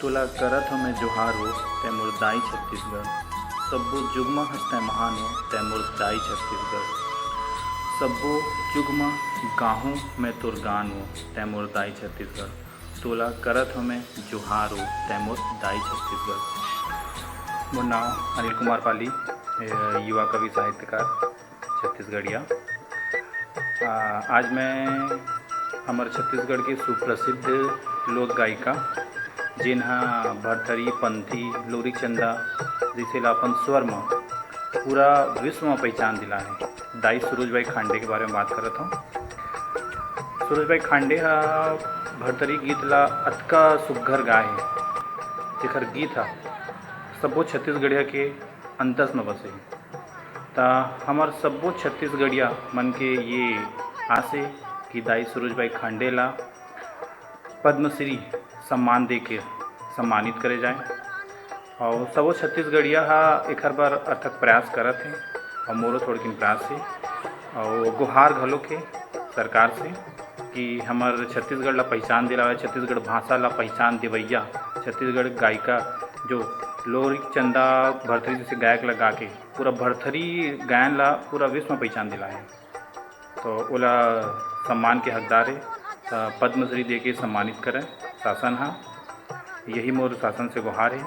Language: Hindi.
तुला करत हो मैं जोहार हो तै मोर दाई छत्तीसगढ़। सब्बो जुगमा हंसतै महान हो तै मोर दाई छत्तीसगढ़। सब्बो जुगमा गाहूँ मैं तोर गान हो तै मोर दाई छत्तीसगढ़। तुला करत हो मैं जोहार हो तै मोर दाई छत्तीसगढ़। मोर नाम अनिल कुमार पाली, युवा कवि साहित्यकार छत्तीसगढ़िया। आज मैं हमारे छत्तीसगढ़ के सुप्रसिद्ध लोक गायिका जिन्हा भरथरी, पंथी, लोरी चंदा जैसे लापन स्वर में पूरा विश्व में पहचान दिला है। दाई सुरुजबाई खांडे के बारे में बात करत हूँ। सुरुजबाई खांडे भरथरी गीत ला अतका सुघ्घर गाए है, जेकर गीत हा सब्बो छत्तीसगढ़िया के अंतस में बसे। ता हमार सब्बो छत्तीसगढ़िया मन के ये आस है कि दाई सुरुजबाई खांडे ला पद्मश्री सम्मान दे के सम्मानित करे जाए। और सबो छत्तीसगढ़िया एक बार अथक प्रयास करत है और मोरो थोड़किन प्रयास है और गुहार घलो के सरकार से कि हमार छत्तीसगढ़ ला पहचान दिलावे, छत्तीसगढ़ भाषा ला पहचान देवैया छत्तीसगढ़ गायिका जो लोरी चंदा भरथरी जैसे गायक ला गा के पूरा भरथरी गायन ला पूरा विश्व में पहचान दिलाए, तो ओला सम्मान के हकदार है। पद्मश्री दे के सम्मानित करें शासन यही मोर शासन से गुहार है।